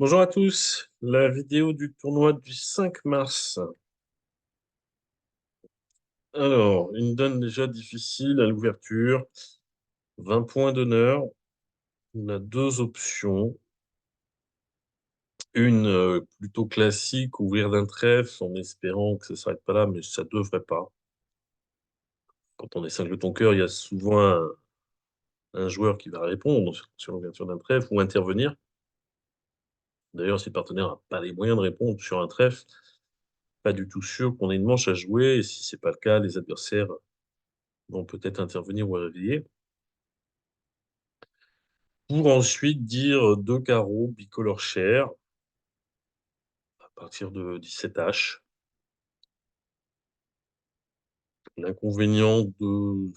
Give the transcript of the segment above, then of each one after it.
Bonjour à tous, la vidéo du tournoi du 5 mars. Alors, une donne déjà difficile à l'ouverture, 20 points d'honneur. On a deux options. Une plutôt classique, ouvrir d'un trèfle en espérant que ça ne s'arrête pas là, mais ça devrait pas. Quand on est cinq ton cœur, il y a souvent un joueur qui va répondre sur l'ouverture d'un trèfle ou intervenir. D'ailleurs, si le partenaire n'a pas les moyens de répondre sur un trèfle, pas du tout sûr qu'on ait une manche à jouer. Et si c'est pas le cas, les adversaires vont peut-être intervenir ou réveiller. Pour ensuite dire deux carreaux bicolore chair à partir de 17 H. L'inconvénient de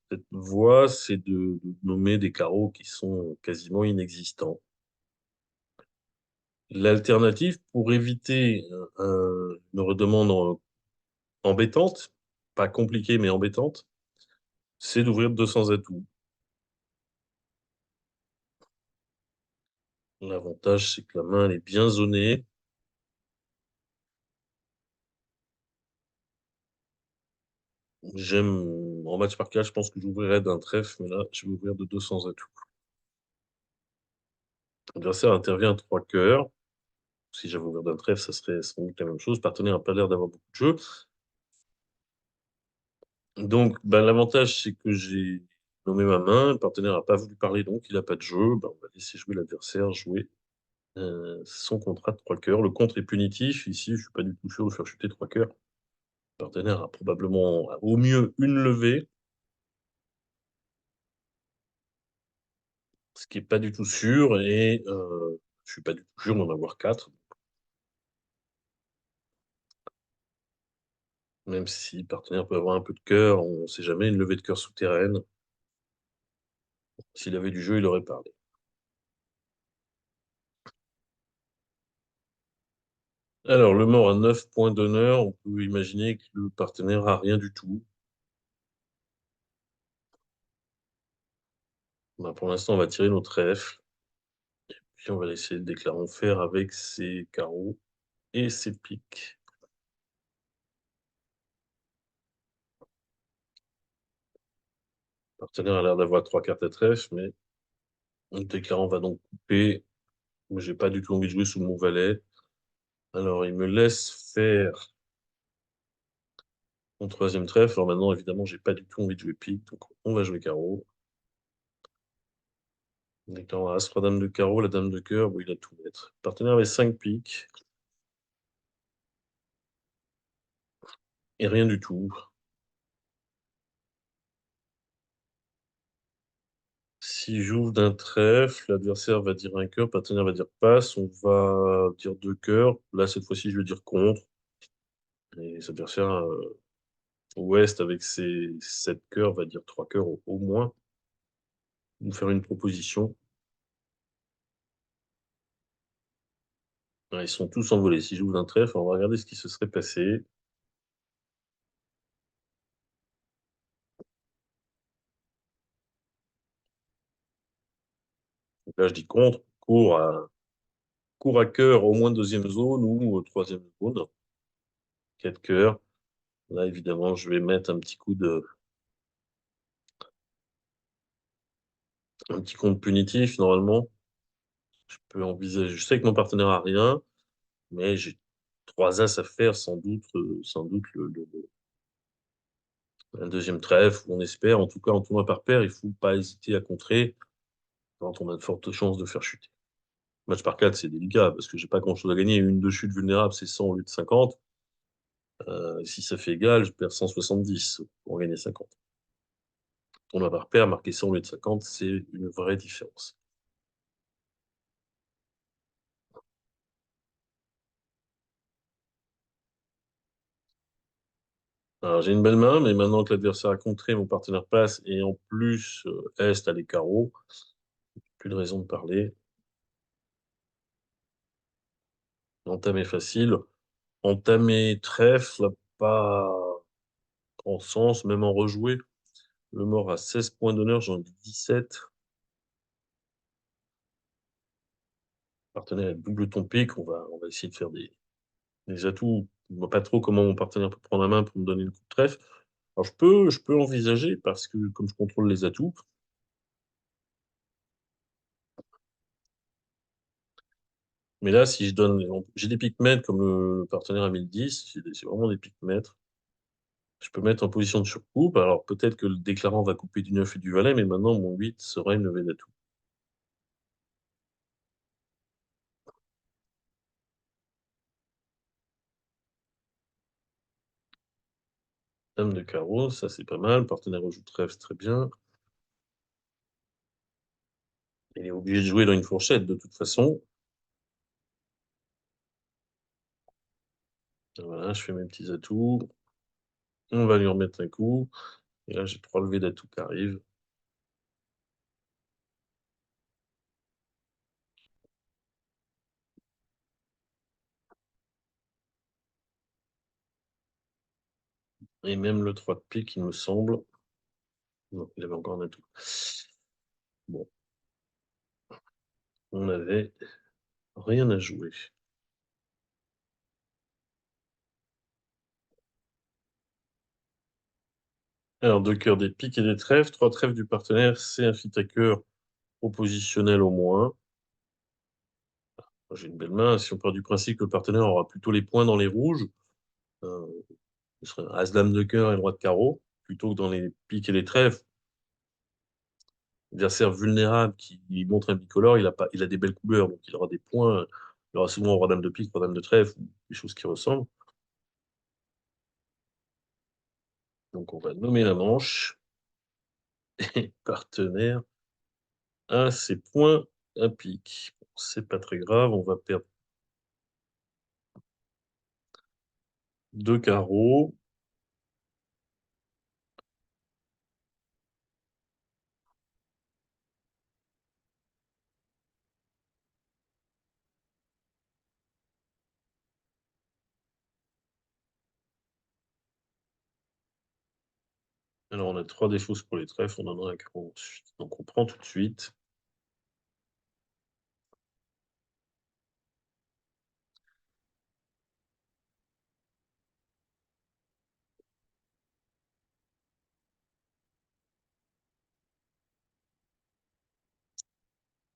cette voie, c'est de nommer des carreaux qui sont quasiment inexistants. L'alternative, pour éviter une redemande embêtante, pas compliquée mais embêtante, c'est d'ouvrir 200 atouts. L'avantage, c'est que la main elle est bien zonée. En match par cas, je pense que j'ouvrirai d'un trèfle, mais là, je vais ouvrir de 200 atouts. L'adversaire intervient à trois cœurs. Si j'avais ouvert d'un trèfle, ça serait sans doute la même chose. Le partenaire n'a pas l'air d'avoir beaucoup de jeux. Donc, ben, l'avantage, c'est que j'ai nommé ma main. Le partenaire n'a pas voulu parler, donc il n'a pas de jeu. Ben, on va laisser jouer l'adversaire, jouer son contrat de trois cœurs. Le contre est punitif. Ici, je ne suis pas du tout sûr de faire chuter trois cœurs. Le partenaire a probablement au mieux une levée, ce qui n'est pas du tout sûr. Et je ne suis pas du tout sûr d'en avoir quatre. Même si le partenaire peut avoir un peu de cœur, on ne sait jamais, une levée de cœur souterraine. S'il avait du jeu, il aurait parlé. Alors, le mort a 9 points d'honneur. On peut imaginer que le partenaire a rien du tout. Ben, pour l'instant, on va tirer notre trèfle. Puis on va laisser le déclarant faire avec ses carreaux et ses piques. Le partenaire a l'air d'avoir trois cartes à trèfle, mais le déclarant va donc couper. Mais j'ai pas du tout envie de jouer sous mon valet. Alors, il me laisse faire mon troisième trèfle. Alors maintenant, évidemment, j'ai pas du tout envie de jouer pique. Donc, on va jouer carreau. Déclarant As, roi, dame de carreau, la dame de cœur, où il a tout mettre. Le partenaire avait 5 piques et rien du tout. Si j'ouvre d'un trèfle, l'adversaire va dire un cœur, le partenaire va dire passe, on va dire deux cœurs. Là, cette fois-ci, je vais dire contre. Et les adversaires, Ouest, avec ses 7 cœurs, va dire trois cœurs au moins, nous faire une proposition. Ouais, ils sont tous envolés. Si j'ouvre d'un trèfle, on va regarder ce qui se serait passé. Donc là, je dis contre, cours à cœur, au moins deuxième zone ou troisième zone. 4 cœurs. Là, évidemment, je vais mettre un petit compte punitif, normalement. Je peux envisager. Je sais que mon partenaire a rien, mais j'ai trois as à faire, sans doute un deuxième trèfle, on espère. En tout cas, en tournoi par paire, il ne faut pas hésiter à contrer quand on a de fortes chances de faire chuter. Match par 4, c'est délicat parce que j'ai pas grand-chose à gagner. Une de chute vulnérable, c'est 100 au lieu de 50. Si ça fait égal, je perds 170 pour gagner 50. Tournoi par paire, marquer 100 au lieu de 50, c'est une vraie différence. Alors, j'ai une belle main, mais maintenant que l'adversaire a contré, mon partenaire passe et en plus, Est a les carreaux. Plus de raison de parler. Entamer facile. Entamer trèfle, pas grand sens, même en rejouer. Le mort a 16 points d'honneur, j'en ai 17. Partenaire est double ton pique, on va essayer de faire des atouts. Je vois pas trop comment mon partenaire peut prendre la main pour me donner une coup de trèfle. Alors je peux envisager parce que comme je contrôle les atouts, mais là, si je donne, j'ai des piques maîtres comme le partenaire a mis le 10, c'est vraiment des piques maîtres. Je peux mettre en position de surcoupe. Alors peut-être que le déclarant va couper du 9 et du valet, mais maintenant mon 8 sera une levée d'atout. Dame de carreau, ça c'est pas mal. Partenaire rejoue trèfle, c'est très bien. Il est obligé de jouer dans une fourchette de toute façon. Voilà, je fais mes petits atouts. On va lui remettre un coup. Et là, j'ai 3 levées d'atouts qui arrivent. Et même le 3 de pique, il me semble. Non, il avait encore un atout. Bon, on avait rien à jouer. Alors, deux cœurs, des piques et des trèfles. Trois trèfles du partenaire, c'est un fit à cœur propositionnel au moins. J'ai une belle main. Si on part du principe que le partenaire aura plutôt les points dans les rouges, euh, ce serait As-Dame de cœur et roi de carreau, plutôt que dans les piques et les trèfles. Adversaire vulnérable qui montre un bicolore, il a des belles couleurs, donc il aura des points. Il aura souvent roi dame de pique, roi dame de trèfle, ou des choses qui ressemblent. Donc on va nommer la manche. Et partenaire a ses points à pique. Bon, c'est pas très grave, on va perdre deux carreaux. Alors on a trois défauts pour les trèfles, on en a un carreau ensuite. Donc on prend tout de suite.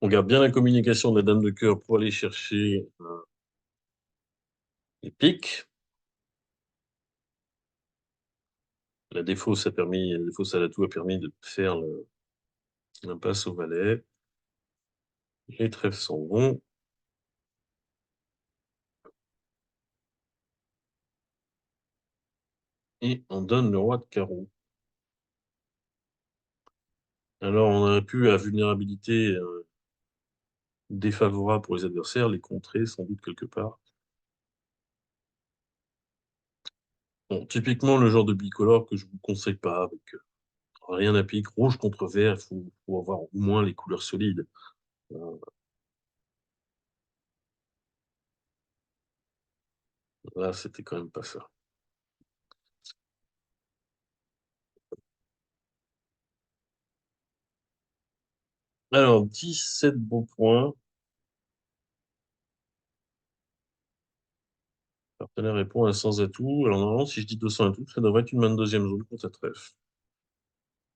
On garde bien la communication de la dame de cœur pour aller chercher les piques. La défausse à l'atout a permis de faire l'impasse au valet. Les trèfles sont bons. Et on donne le roi de carreau. Alors, on aurait pu, à vulnérabilité défavorable pour les adversaires, les contrer sans doute quelque part. Bon, typiquement, le genre de bicolore que je vous conseille pas, avec rien à pique, rouge contre vert, il faut avoir au moins les couleurs solides. Euh, Là, c'était quand même pas ça. Alors, 17 bons points. Partenaire répond à 100 atouts. Alors, normalement, si je dis 200 atouts, ça devrait être une main de deuxième zone contre à trèfle.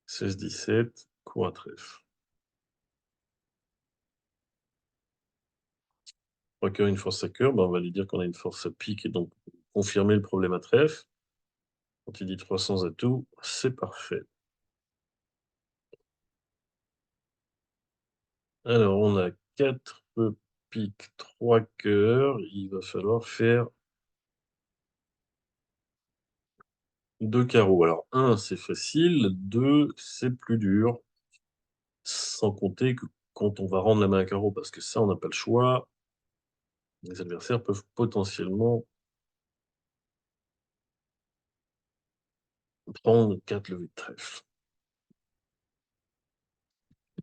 16-17, cours à trèfle. Trois cœurs, une force à cœur, ben, on va lui dire qu'on a une force à pique et donc confirmer le problème à trèfle. Quand il dit 300 atouts, c'est parfait. Alors, on a 4 piques, 3 cœurs. Il va falloir faire 2 carreaux. Alors, un, c'est facile. 2, c'est plus dur. Sans compter que quand on va rendre la main à carreau, parce que ça, on n'a pas le choix, les adversaires peuvent potentiellement prendre 4 levées de trèfle.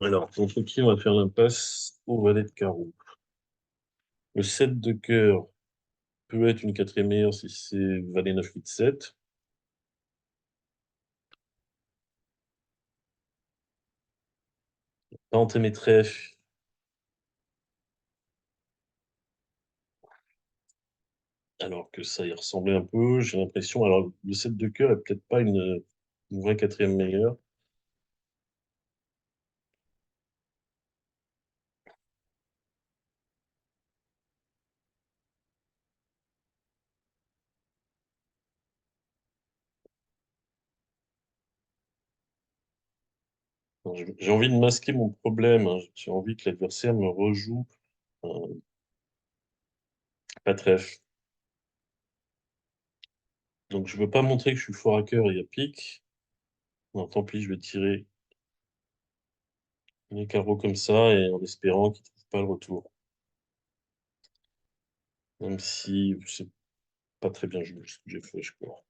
Alors, contre qui on va faire l'impasse au valet de carreau? Le 7 de cœur peut être une quatrième meilleure si c'est valet 9 8 7. Tenter mes trèfles. alors que ça y ressemblait un peu, j'ai l'impression. Alors, le 7 de cœur est peut-être pas une vraie quatrième meilleure. Alors, j'ai envie de masquer mon problème, hein. J'ai envie que l'adversaire me rejoue pas trèfle. Donc, je veux pas montrer que je suis fort à cœur et à pique. Non, tant pis, je vais tirer les carreaux comme ça et en espérant qu'il ne trouve pas le retour. Même si c'est pas très bien joué ce que j'ai fait, je crois.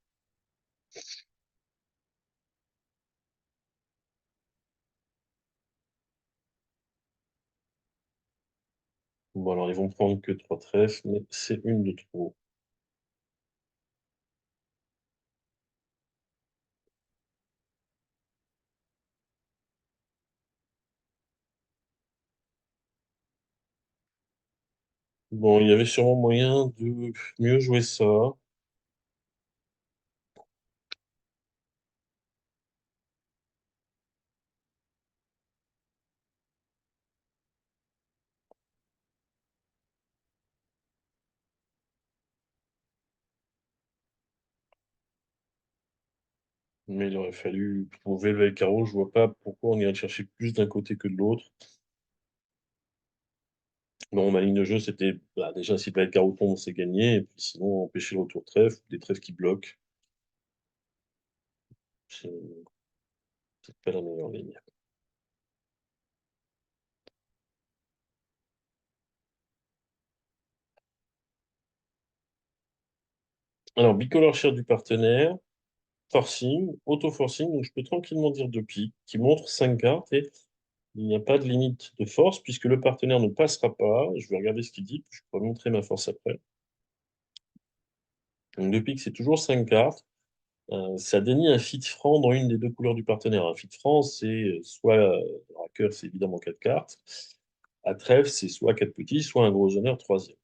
Bon, alors ils vont prendre que trois trèfles, mais c'est une de trop. Bon, il y avait sûrement moyen de mieux jouer ça, mais il aurait fallu trouver le carreau. Je vois pas pourquoi on irait chercher plus d'un côté que de l'autre. Bon, ma ligne de jeu, c'était bah, déjà si pas le carreau tombe, c'est gagné, et puis sinon empêcher le retour trèfle, des trèfles qui bloquent. C'est c'est pas la meilleure ligne. Alors, bicolore cher du partenaire, forcing, auto-forcing, donc je peux tranquillement dire deux piques, qui montre cinq cartes et il n'y a pas de limite de force puisque le partenaire ne passera pas. Je vais regarder ce qu'il dit, puis je pourrai montrer ma force après. Donc deux piques, c'est toujours cinq cartes. Ça dénie un fit franc dans une des deux couleurs du partenaire. Un fit franc, c'est soit à cœur, c'est évidemment quatre cartes. À trèfle, c'est soit quatre petits, soit un gros honneur troisième.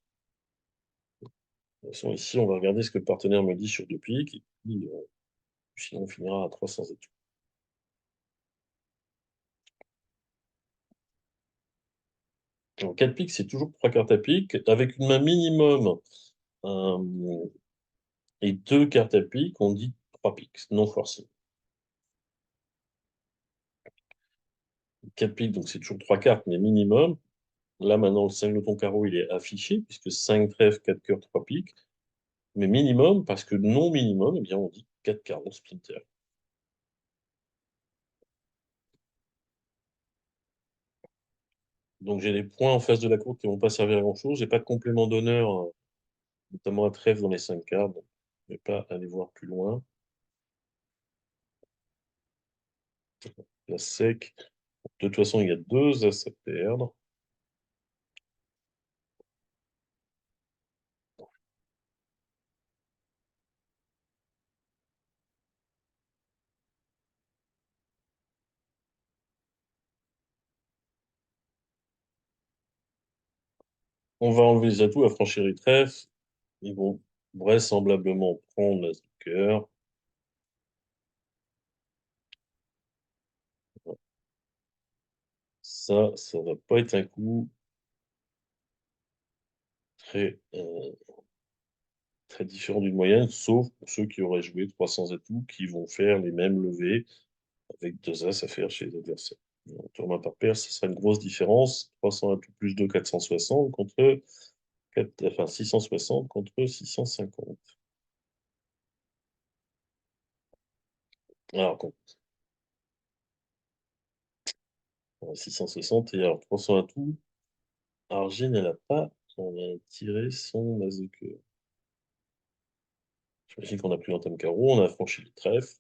De toute façon, ici, on va regarder ce que le partenaire me dit sur deux piques, et puis sinon on finira à 300 étoiles. Donc 4 piques, c'est toujours trois cartes à pique, avec une main minimum euh, et deux cartes à pique, on dit 3 piques, non forcément. 4 piques, donc c'est toujours trois cartes, mais minimum. Là, maintenant, le 5 de ton carreau, il est affiché, puisque 5 trèfles, 4 cœurs, 3 piques. Mais minimum, parce que non minimum, eh bien, on dit 4 carreaux splinter. Donc j'ai des points en face de la courte qui ne vont pas servir à grand-chose. J'ai pas de complément d'honneur, notamment à trèfle dans les 5 cartes. Donc, je ne vais pas aller voir plus loin. La sec. De toute façon, il y a deux as à perdre. On va enlever les atouts à franchir les trèfles. Ils vont vraisemblablement prendre l'as de cœur. Ça va pas être un coup très, très différent d'une moyenne, sauf pour ceux qui auraient joué 300 atouts, qui vont faire les mêmes levées avec deux as à faire chez les adversaires. En tournoi par paire, ce sera une grosse différence. 300 atouts plus 2, 460 contre 660 contre 650. Alors, 660 et alors 300 atouts. Argile, elle n'a pas on a tiré son as de cœur. J'imagine qu'on a pris l'entame carreau, on a franchi le trèfle.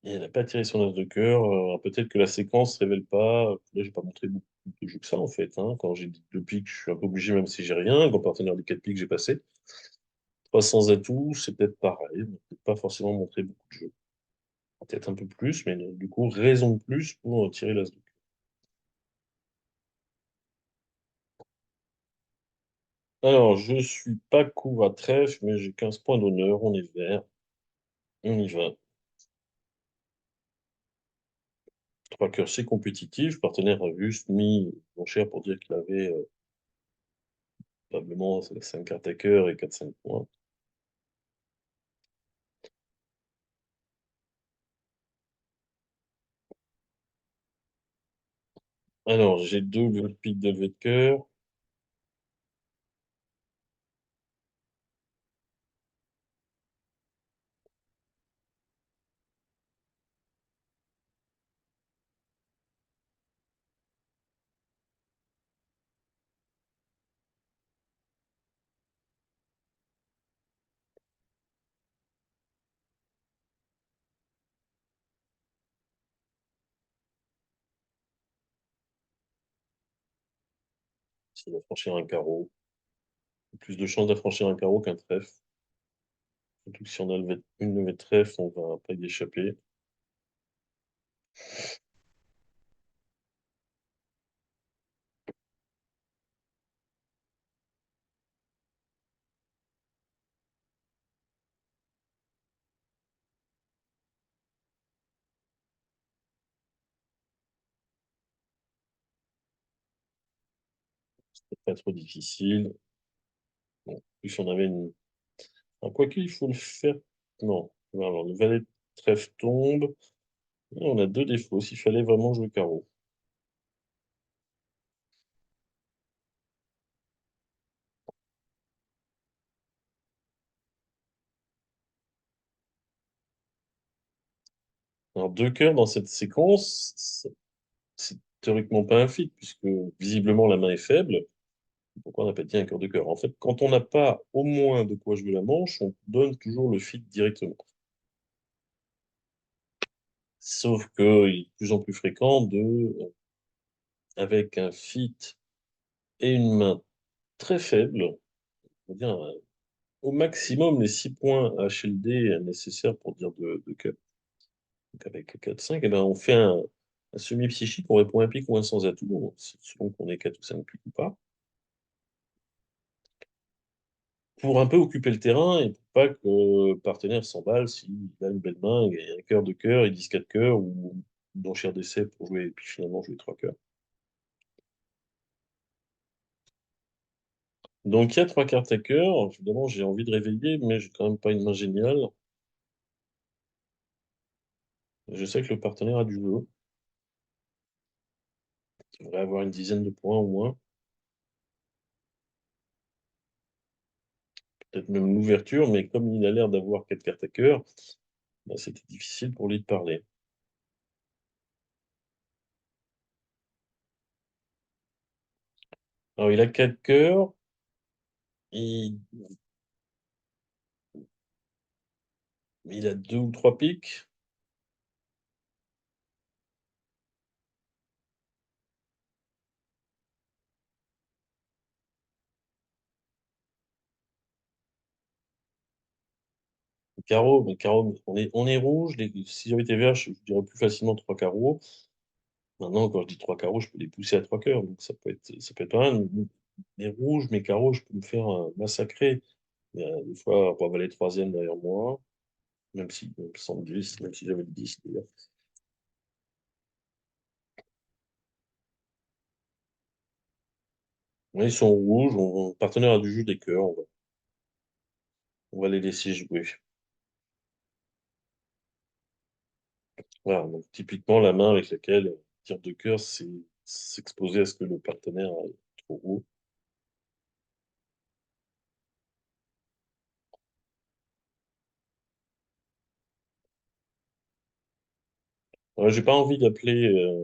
Et elle n'a pas tiré son as de cœur. Peut-être que la séquence ne révèle pas. Là, j'ai pas montré beaucoup de jeux que ça, en fait, hein. Quand j'ai dit deux piques, je suis un peu obligé, même si j'ai rien. Quand partenaire des quatre piques, j'ai passé. 300 atouts, c'est peut-être pareil. On peut pas forcément montrer beaucoup de jeux. Peut-être un peu plus, mais du coup, raison de plus pour tirer l'as de cœur. Alors, je suis pas court à trèfle, mais j'ai 15 points d'honneur. On est vert. On y va. Trois cœurs, c'est compétitif. Le partenaire a juste mis mon cher pour dire qu'il avait probablement 5 cartes à cœur et 4-5 points. Alors, j'ai deux piques de levée de cœur. C'est d'affranchir un carreau. Plus de chances d'affranchir un carreau qu'un trèfle. Surtout que si on a une levée de trèfle, on va pas y échapper. C'est pas trop difficile. Bon, en plus, on avait une. Ah, quoi qu'il faut le faire. Non. Alors, le valet de trèfle tombe. Et on a deux défauts. S'il fallait vraiment jouer carreau. Alors, deux cœurs dans cette séquence, c'est théoriquement pas un fit, puisque visiblement la main est faible. Pourquoi on n'a pas dit un cœur de cœur? En fait, quand on n'a pas au moins de quoi jouer la manche, on donne toujours le fit directement. Sauf qu'il est de plus en plus fréquent avec un fit et une main très faible, on va dire au maximum les 6 points HLD nécessaires pour dire de cœur. Donc avec 4-5, eh ben, on fait un semi-psychique, on répond un pic ou un sans atout, selon qu'on ait 4 ou 5 pics ou pas, pour un peu occuper le terrain et pour pas que le partenaire s'emballe s'il a une belle main, et un cœur de cœur, il 10 4 cœurs, ou d'enchère d'essai pour jouer, et puis finalement jouer 3 cœurs. Donc il y a 3 cartes à cœur, évidemment j'ai envie de réveiller, mais j'ai quand même pas une main géniale. Je sais que le partenaire a du jeu, il devrait avoir une dizaine de points au moins, peut-être même l'ouverture, mais comme il a l'air d'avoir 4 cartes à cœur, bah, c'était difficile pour lui de parler. Alors il a 4 cœurs, il, il a 2 ou 3 piques. Carreau, mais carreau, on est rouge. Si j'avais été vert, je dirais plus facilement 3 carreaux. Maintenant, quand je dis 3 carreaux, je peux les pousser à 3 cœurs. Donc ça peut être pas mal. Les rouges, mes carreaux, je peux me faire massacrer. Il y a des fois, pour avaler troisième derrière moi, même sans 10, même si j'avais le 10 d'ailleurs. Ouais, ils sont rouges, partenaire a du jeu des cœurs, on va les laisser jouer. Voilà, donc typiquement, la main avec laquelle tire de cœur, c'est s'exposer à ce que le partenaire est trop haut. Ouais, j'ai pas envie d'appeler.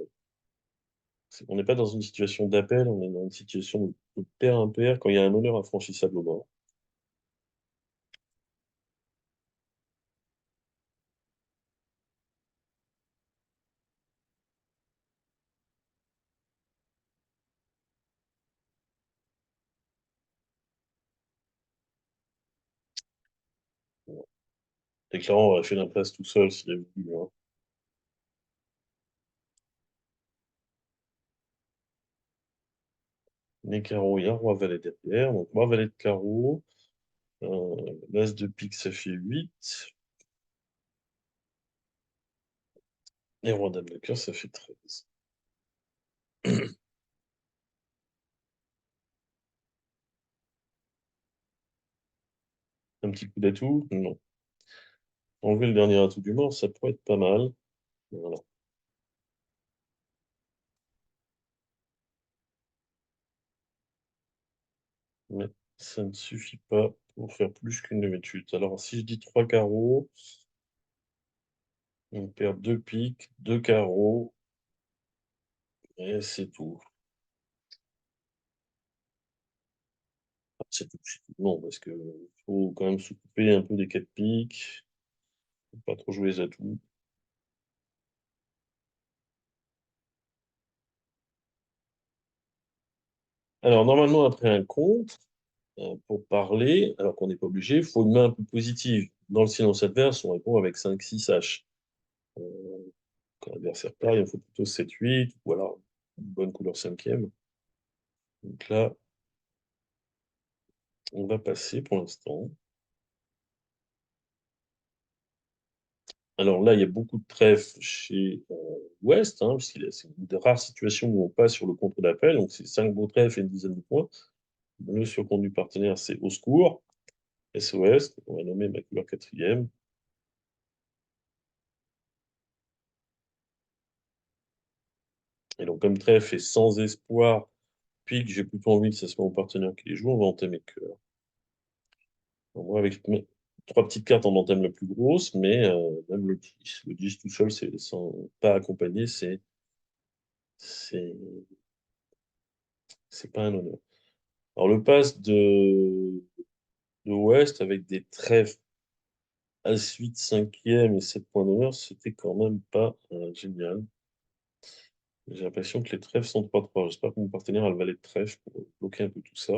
On n'est pas dans une situation d'appel, on est dans une situation de pair impair quand il y a un honneur infranchissable au bord. Bon. Déclarant aurait fait l'impasse tout seul s'il avait voulu, hein. Les carreaux, il y a roi valet derrière. Donc roi valet de carreau. L'as de pique, ça fait 8. Et roi dame de cœur, ça fait 13. Un petit coup d'atout? Non. Enlever le dernier atout du mort, ça pourrait être pas mal. Voilà. Mais ça ne suffit pas pour faire plus qu'une levée de chute. Alors, si je dis 3 carreaux, on perd 2 piques, 2 carreaux, et c'est tout. C'est tout. Non, parce que faut quand même s'occuper un peu des 4 piques, faut pas trop jouer les atouts. Alors, normalement, après un compte, pour parler, alors qu'on n'est pas obligé, il faut une main un peu positive. Dans le silence adverse, on répond avec 5, 6 H. Euh, Quand l'adversaire parle, il faut plutôt 7, 8, ou alors une bonne couleur cinquième. Donc là, on va passer pour l'instant. Alors là, il y a beaucoup de trèfles chez Ouest, hein, puisqu'il c'est une des rares situations où on passe sur le contre d'appel. Donc c'est 5 beaux trèfles et une dizaine de points. Le surcompte du partenaire, c'est au secours, SOS, on va nommer ma couleur quatrième. Et donc comme trèfle est sans espoir, puis que j'ai plutôt envie que ce soit mon partenaire qui les joue, on va entamer cœur. Donc, moi, avec mes 3 petites cartes, on entame la plus grosse, mais même le 10. Le 10 tout seul, c'est sans pas accompagné, c'est c'est pas un honneur. Alors le pass de Ouest avec des trèfles As-8 cinquième et 7 points d'honneur, c'était quand même pas génial. J'ai l'impression que les trèfles sont 3-3. J'espère que mon partenaire a le valet de trèfle pour bloquer un peu tout ça.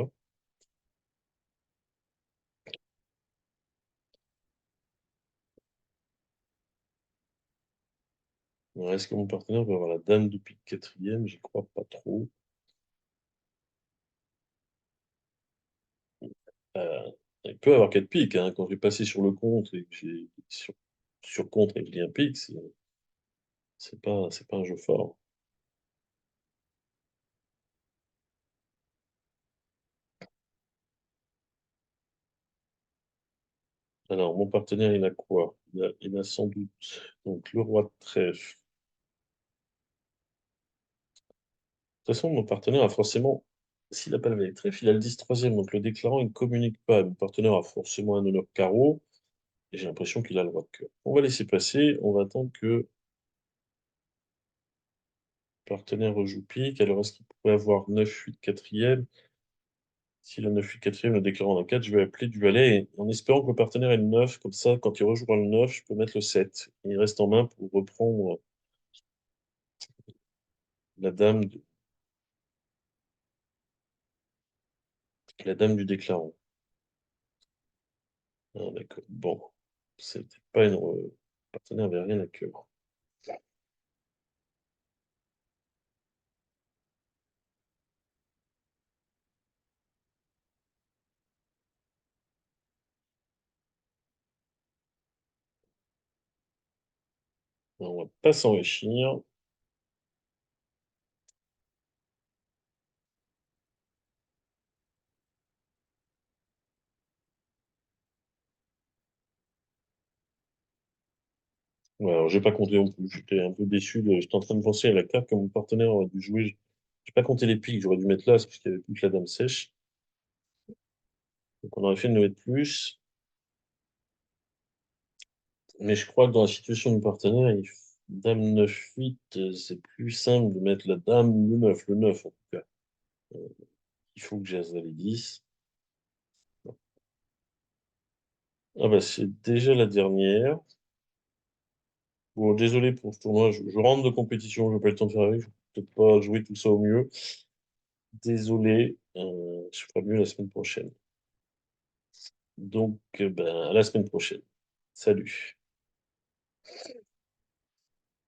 Alors, est-ce que mon partenaire va avoir la dame de pique quatrième? J'y crois pas trop. Euh, il peut avoir 4 piques, hein. Quand j'ai passé sur le contre et que j'ai sur contre et que j'ai un pique, c'est pas un jeu fort. Alors, mon partenaire, il a quoi? Il a sans doute donc le roi de trèfle. De toute façon, mon partenaire a forcément, s'il n'a pas le valet de trèfle, il a le 10 troisième, donc le déclarant, il ne communique pas. Mon partenaire a forcément un honneur carreau, et j'ai l'impression qu'il a le roi de cœur. On va laisser passer, on va attendre que le partenaire rejoue pique. Alors, est-ce qu'il pourrait avoir 9, 8 quatrième? S'il a 9, 8 quatrième, le déclarant en 4, je vais appeler du valet, et en espérant que le partenaire ait le 9, comme ça, quand il rejouera le 9, je peux mettre le 7. Il reste en main pour reprendre la dame, la dame du déclarant. Ah, d'accord. Bon, c'était pas une. Le partenaire n'avait rien à cœur. On va pas s'enrichir. Ouais, alors, j'ai pas compté non plus. J'étais un peu déçu. J'étais en train de penser à la carte que mon partenaire aurait dû jouer. J'ai pas compté les piques. J'aurais dû mettre l'as parce qu'il y avait plus que la dame sèche. Donc on aurait fait une levée de plus. Mais je crois que dans la situation du partenaire, dame 9 8, c'est plus simple de mettre la dame ou le 9. Le 9 en tout cas. Euh, il faut que j'ai as valet 10. Ah bah c'est déjà la dernière. Bon, désolé pour ce tournoi. Je rentre de compétition. Je n'ai pas eu le temps de faire avec. Je vais peut-être pas jouer tout ça au mieux. Désolé. Je ferai mieux la semaine prochaine. Donc, ben, à la semaine prochaine. Salut.